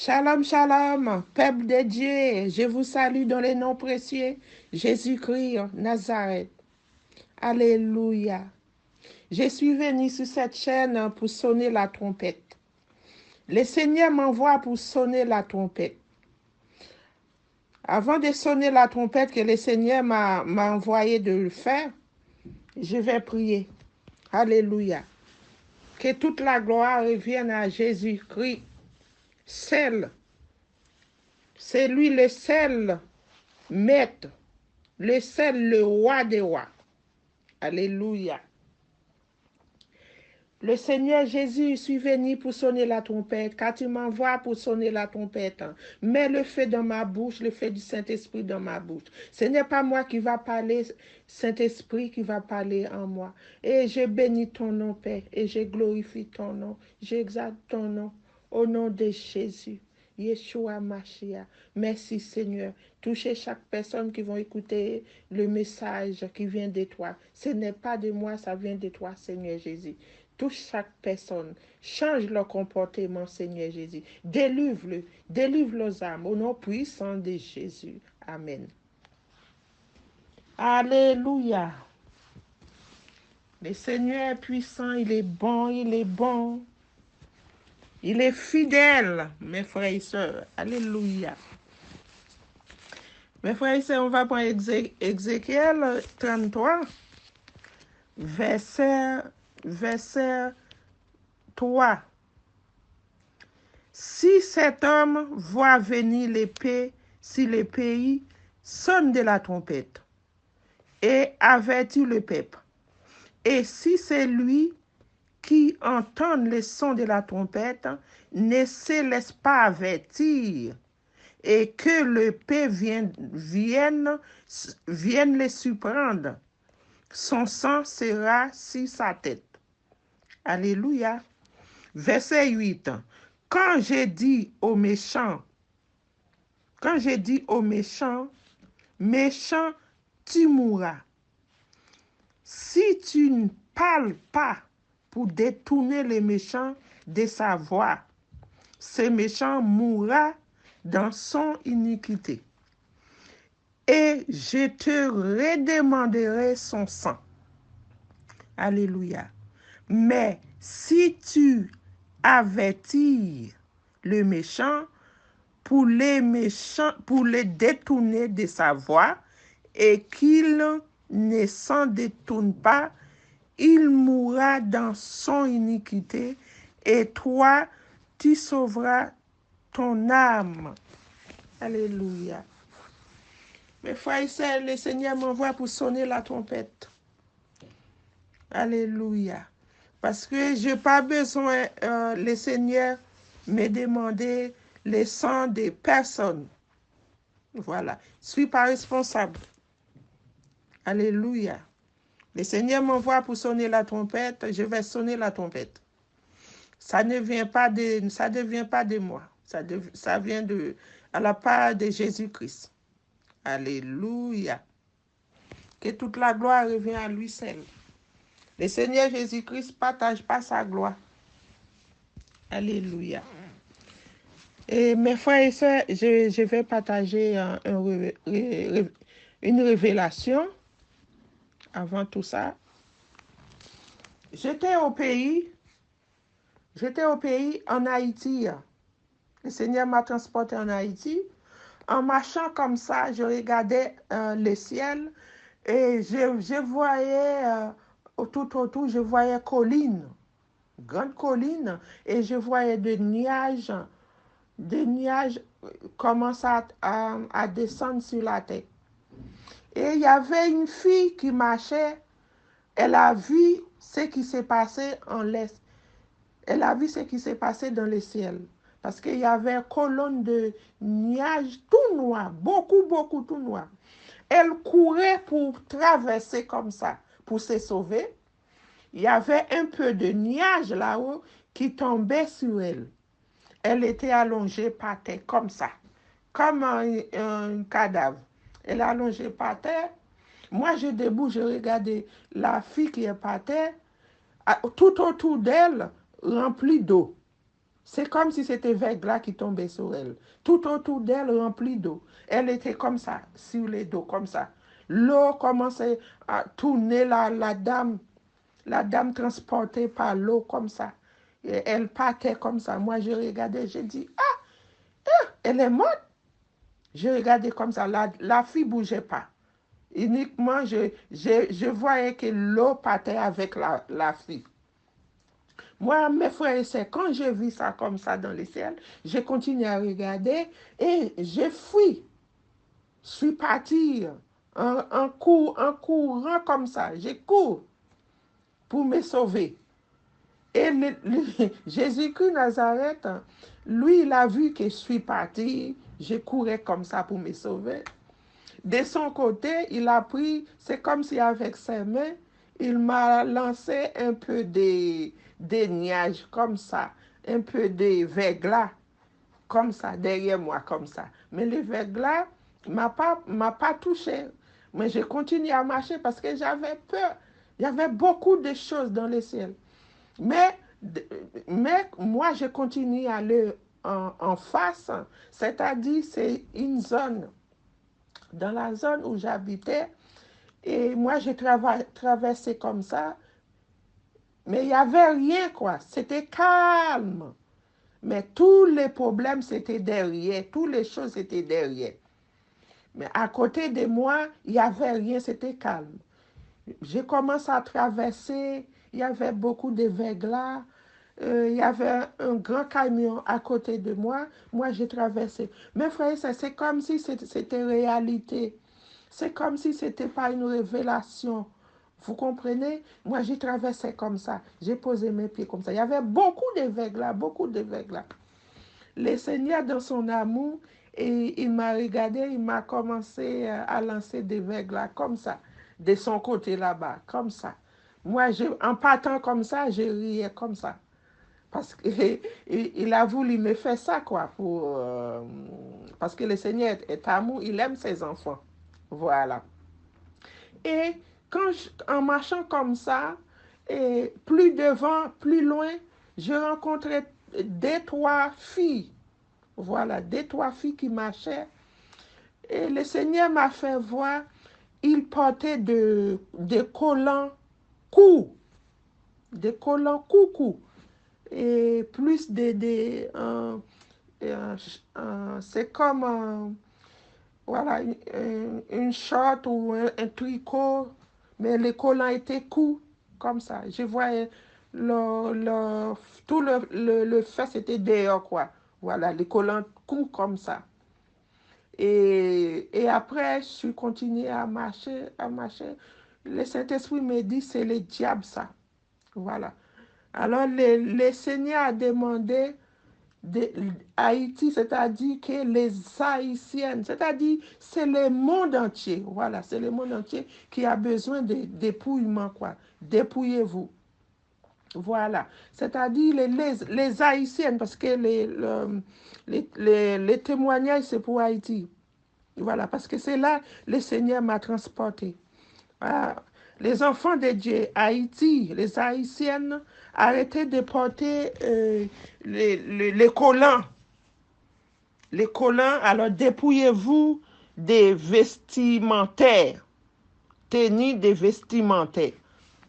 Shalom, shalom, peuple de Dieu, je vous salue dans les noms précieux, Jésus-Christ, Nazareth. Alléluia. Je suis venu sur cette chaîne pour sonner la trompette. Le Seigneur m'envoie pour sonner la trompette. Avant de sonner la trompette que le Seigneur m'a envoyé de le faire, je vais prier. Alléluia. Que toute la gloire revienne à Jésus-Christ, seul. C'est lui le seul maître, le seul, le roi des rois. Alléluia. Le Seigneur Jésus, je suis venu pour sonner la trompette, car tu m'envoies pour sonner la trompette. Mets le feu dans ma bouche, le feu du Saint-Esprit dans ma bouche. Ce n'est pas moi qui va parler, Saint-Esprit qui va parler en moi. Et je bénis ton nom, Père, et je glorifie ton nom, j'exalte ton nom, au nom de Jésus. Yeshua Mashiach. Merci Seigneur. Touchez chaque personne qui va écouter le message qui vient de toi. Ce n'est pas de moi, ça vient de toi, Seigneur Jésus. Touche chaque personne. Change leur comportement, Seigneur Jésus. Délivre-le. Délivre leurs âmes. Au nom puissant de Jésus. Amen. Alléluia. Le Seigneur est puissant. Il est bon. Il est bon. Il est fidèle, mes frères et sœurs. Alléluia. Mes frères et sœurs, on va prendre Ézéchiel 33, verset 3. Si cet homme voit venir l'épée, si le pays sonne de la trompette et avertit le peuple, et si c'est lui qui entend le son de la trompette ne se laisse pas avertir, et que le paix vienne le surprendre, son sang sera sur sa tête. Alléluia. Verset 8. Quand j'ai dit aux méchants, méchant, tu mourras. Si tu ne parles pas pour détourner les méchants de sa voie, ce méchant mourra dans son iniquité. Et je te redemanderai son sang. Alléluia. Mais si tu avertis le méchant pour le détourner de sa voie et qu'il ne s'en détourne pas, il mourra dans son iniquité et toi, tu sauveras ton âme. Alléluia. Mes frères et sœurs, le Seigneur m'envoie pour sonner la trompette. Alléluia. Parce que je n'ai pas besoin, le Seigneur me demander le sang des personnes. Voilà. Je ne suis pas responsable. Alléluia. Le Seigneur m'envoie pour sonner la trompette, je vais sonner la trompette. Ça ne vient pas de moi. Ça vient à la part de Jésus-Christ. Alléluia. Que toute la gloire revienne à lui seul. Le Seigneur Jésus-Christ ne partage pas sa gloire. Alléluia. Et mes frères et sœurs, je vais partager une révélation. Avant tout ça, j'étais au pays en Haïti. Le Seigneur m'a transporté en Haïti. En marchant comme ça, je regardais le ciel et je voyais tout autour, je voyais collines, grandes collines, et je voyais des nuages commencent à descendre sur la tête. Et il y avait une fille qui marchait, elle a vu ce qui s'est passé en l'est. Elle a vu ce qui s'est passé dans le ciel. Parce qu'il y avait une colonne de nuages tout noirs, beaucoup tout noirs. Elle courait pour traverser comme ça, pour se sauver. Il y avait un peu de nuages là-haut qui tombait sur elle. Elle était allongée par terre, comme ça, comme un cadavre. Elle est allongée par terre. Moi, je debout, je regardais la fille qui est par terre, tout autour d'elle, remplie d'eau. C'est comme si c'était verglas qui tombait sur elle. Tout autour d'elle rempli d'eau. Elle était comme ça, sur les dos, comme ça. L'eau commençait à tourner la dame transportée par l'eau comme ça. Et elle partait comme ça. Moi, je regardais, j'ai dit, elle est morte. Je regardais comme ça. La fille ne bougeait pas. Uniquement, je voyais que l'eau partait avec la fille. Moi, mes frères et sœurs, quand j'ai vu ça comme ça dans le ciel, j'ai continué à regarder et j'ai fui. Je suis parti en courant comme ça. J'ai couru pour me sauver. Et Jésus-Christ Nazareth, lui, il a vu que je suis parti. Je courais comme ça pour me sauver. De son côté, il a pris, c'est comme si avec ses mains, il m'a lancé un peu des nuages comme ça, un peu de verglas comme ça, derrière moi, comme ça. Mais le verglas m'a pas touché. Mais j'ai continué à marcher parce que j'avais peur. Il y avait beaucoup de choses dans le ciel. Mais, mais moi, je continue à aller en face, c'est-à-dire c'est une zone. Dans la zone où j'habitais, et moi, j'ai traversé comme ça, mais il n'y avait rien, quoi. C'était calme. Mais tous les problèmes, c'était derrière. Toutes les choses, c'était derrière. Mais à côté de moi, il n'y avait rien, c'était calme. J'ai commencé à traverser, il y avait beaucoup de verglas, il y avait un grand camion à côté de moi. Moi, j'ai traversé. Mes frères, c'est comme si c'était réalité. C'est comme si ce n'était pas une révélation. Vous comprenez? Moi, j'ai traversé comme ça. J'ai posé mes pieds comme ça. Il y avait beaucoup de verglas, beaucoup de verglas. Le Seigneur, dans son amour, et il m'a regardé, il m'a commencé à lancer des verglas comme ça, de son côté là-bas, comme ça. Moi, en partant comme ça, je riais comme ça. Parce qu'il a voulu me faire ça, quoi, parce que le Seigneur est amour, il aime ses enfants. Voilà. Et en marchant comme ça, et plus devant, plus loin, je rencontrais deux, trois filles. Voilà, deux, trois filles qui marchaient. Et le Seigneur m'a fait voir, ils portaient des collants courts. Des collants courts. Et plus c'est comme voilà, une short ou un tricot, mais les collants étaient courts, comme ça. Je voyais tout le fesse était dehors, quoi. Voilà, les collants courts comme ça. Et après, je suis continué à marcher, à marcher. Le Saint-Esprit me dit, c'est le diable, ça. Voilà. Alors, le Seigneur a demandé Haïti, c'est-à-dire que les Haïtiennes, c'est-à-dire c'est le monde entier, voilà, c'est le monde entier qui a besoin de dépouillement, quoi. Dépouillez-vous. Voilà, c'est-à-dire les Haïtiennes, parce que les témoignages, c'est pour Haïti. Voilà, parce que c'est là le Seigneur m'a transporté. Voilà. Les enfants de Dieu, Haïti, les Haïtiennes, arrêtez de porter les collants. Les collants, alors dépouillez-vous des vestimentaires. Tenue des vestimentaires.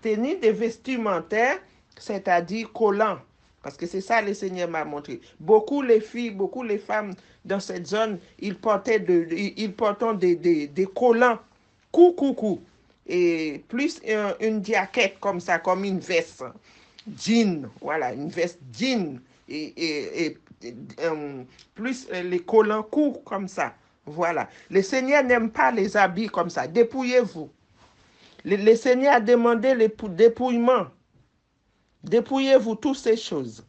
Tenue des vestimentaires, c'est-à-dire collants. Parce que c'est ça que le Seigneur m'a montré. Beaucoup les filles, beaucoup les femmes dans cette zone, ils portaient des collants. Coucou. Et plus une jaquette comme ça, comme une veste jean, voilà, une veste jean et plus les collants courts comme ça, voilà. Le Seigneur n'aime pas les habits comme ça, dépouillez-vous. Le Seigneur a demandé le dépouillement, dépouillez-vous toutes ces choses,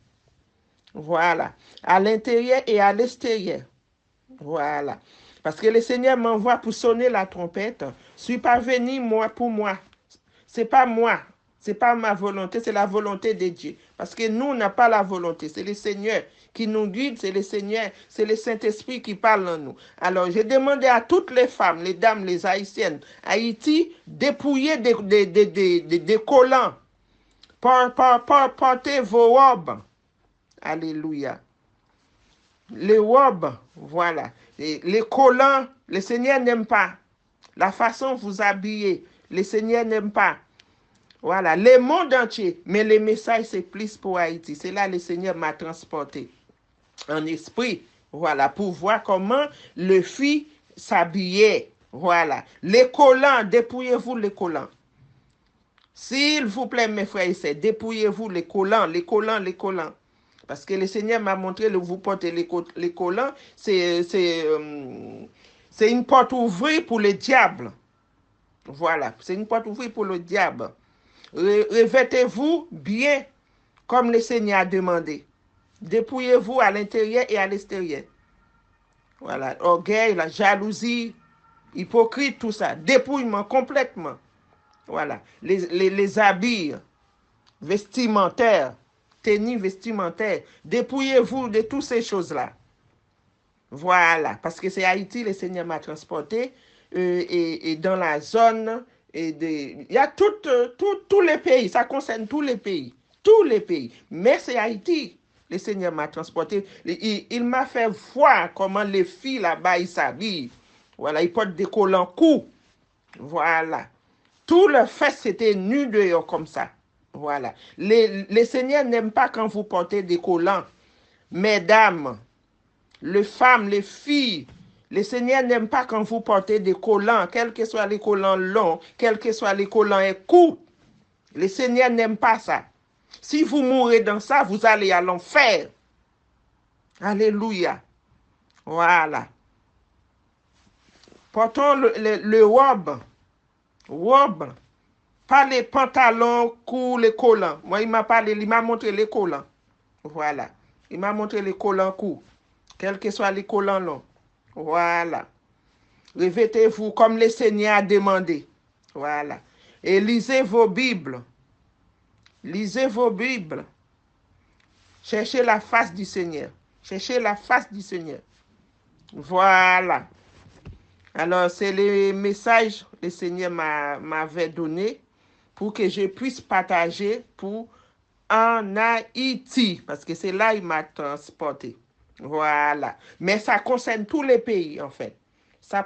voilà, à l'intérieur et à l'extérieur, voilà. Parce que le Seigneur m'envoie pour sonner la trompette. Je suis pas venu moi pour moi. C'est pas moi. C'est pas ma volonté, c'est la volonté de Dieu. Parce que nous, on n'a pas la volonté. C'est le Seigneur qui nous guide, c'est le Seigneur, c'est le Saint-Esprit qui parle en nous. Alors, j'ai demandé à toutes les femmes, les dames, les Haïtiennes, Haïti, dépouiller des collants. Portez vos robes Alléluia. Les robes, voilà. Et les collants, le Seigneur n'aime pas. La façon dont vous habillez, le Seigneur n'aime pas. Voilà, le monde entier. Mais les messages, c'est plus pour Haïti. C'est là que le Seigneur m'a transporté en esprit. Voilà, pour voir comment le fils s'habillait. Voilà. Les collants, dépouillez-vous les collants. S'il vous plaît, mes frères et sœurs, dépouillez-vous les collants, les collants, les collants. Parce que le Seigneur m'a montré, vous portez les collants, c'est une porte ouverte pour le diable. Voilà, c'est une porte ouverte pour le diable. Revêtez-vous bien comme le Seigneur a demandé. Dépouillez-vous à l'intérieur et à l'extérieur. Voilà, orgueil, la jalousie, hypocrite, tout ça. Dépouillement complètement. Voilà, les habits vestimentaires, tenues vestimentaires. Dépouillez-vous de toutes ces choses-là. Voilà, parce que c'est Haïti, le Seigneur m'a transporté et dans la zone. Il y a tous les pays, ça concerne tous les pays. Tous les pays. Mais c'est Haïti. Le Seigneur m'a transporté. Il m'a fait voir comment les filles là-bas, ils s'habillent. Voilà, ils portent des collants courts. Voilà. Tout le fait, c'était nu dehors comme ça. Voilà. Le Seigneur n'aime pas quand vous portez des collants. Mesdames, les femmes, les filles, le Seigneur n'aime pas quand vous portez des collants, quels que soient les collants longs, quels que soient les collants courts. Le Seigneur n'aime pas ça. Si vous mourrez dans ça, vous allez à l'enfer. Alléluia. Voilà. Portons le robe. Robe. Pas les pantalons courts, les collants. Moi, il m'a montré les collants. Voilà. Il m'a montré les collants courts. Quels que soient les collants longs. Voilà. Revêtez-vous comme le Seigneur a demandé. Voilà. Et lisez vos Bibles. Lisez vos Bibles. Cherchez la face du Seigneur. Cherchez la face du Seigneur. Voilà. Alors, c'est les messages que le Seigneur m'avait donné pour que je puisse partager en Haïti. Parce que c'est là qu'il m'a transporté. Voilà. Mais ça concerne tous les pays, en fait. Ça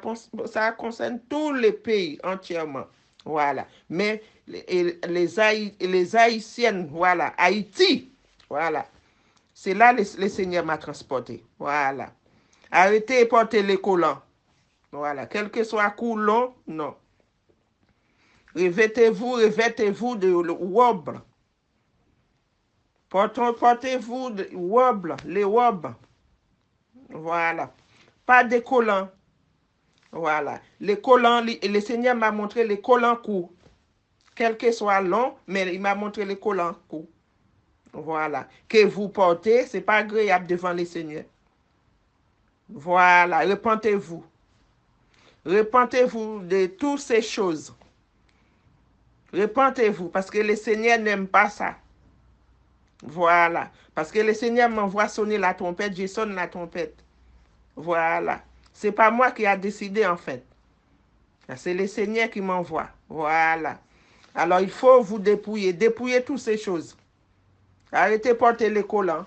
concerne tous les pays entièrement. Voilà. Mais les Haïtiennes, voilà. Haïti, voilà. C'est là que le Seigneur m'a transporté. Voilà. Arrêtez de porter les collants. Voilà. Quel que soit court, long, non. Revêtez-vous de robe. Portez-vous de robe, les robes. Voilà. Pas de collants. Voilà. Les collants, le Seigneur m'a montré les collants courts. Quel que soit long, mais il m'a montré les collants courts. Voilà. Que vous portez, c'est pas agréable devant le Seigneur. Voilà. Repentez-vous. Repentez-vous de toutes ces choses. Repentez-vous parce que le Seigneur n'aime pas ça. Voilà. Parce que le Seigneur m'envoie sonner la trompette, je sonne la trompette. Voilà. C'est pas moi qui a décidé en fait. C'est le Seigneur qui m'envoie. Voilà. Alors il faut vous dépouiller. Dépouiller toutes ces choses. Arrêtez de porter les collants.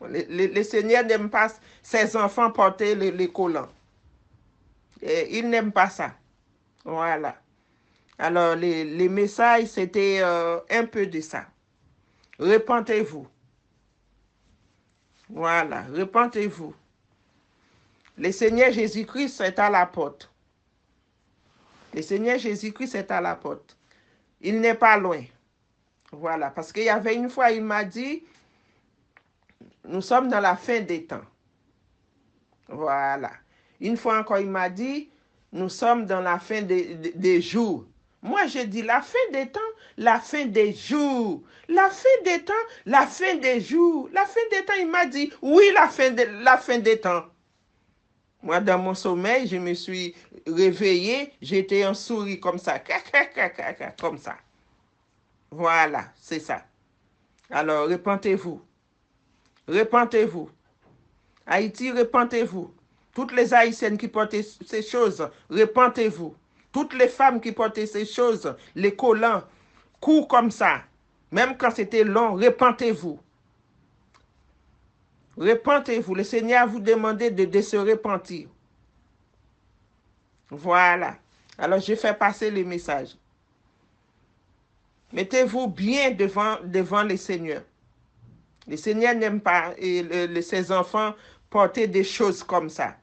Le Seigneur n'aime pas ses enfants porter les collants. Et il n'aime pas ça. Voilà. Alors les messages, c'était un peu de ça. Repentez-vous. Voilà. Repentez-vous. Le Seigneur Jésus-Christ est à la porte. Le Seigneur Jésus-Christ est à la porte. Il n'est pas loin. Voilà. Parce qu'il y avait une fois, il m'a dit, nous sommes dans la fin des temps. Voilà. Une fois encore, il m'a dit, nous sommes dans la fin des jours. Moi, je dis la fin des temps, la fin des jours. La fin des temps, la fin des jours. La fin des temps, il m'a dit, oui, la fin des temps. Moi, dans mon sommeil, je me suis réveillé, j'étais en souris comme ça, comme ça. Voilà, c'est ça. Alors, repentez-vous. Repentez-vous. Haïti, repentez-vous. Toutes les Haïtiennes qui portent ces choses, repentez-vous. Toutes les femmes qui portaient ces choses, les collants, courts comme ça, même quand c'était long, repentez-vous. Repentez-vous. Le Seigneur vous demande de se repentir. Voilà. Alors, je fais passer le message. Mettez-vous bien devant le Seigneur. Le Seigneur n'aime pas ses enfants porter des choses comme ça.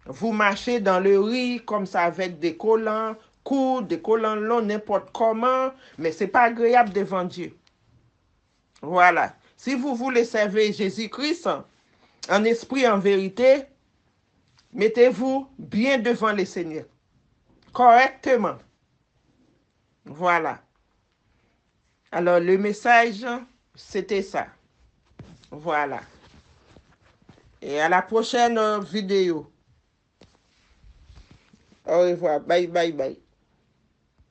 Vous marchez dans le riz comme ça avec des collants courts, des collants longs, n'importe comment, mais ce n'est pas agréable devant Dieu. Voilà. Si vous voulez servir Jésus-Christ en esprit, en vérité, mettez-vous bien devant le Seigneur. Correctement. Voilà. Alors, le message, c'était ça. Voilà. Et à la prochaine vidéo. Au revoir. Bye, bye, bye.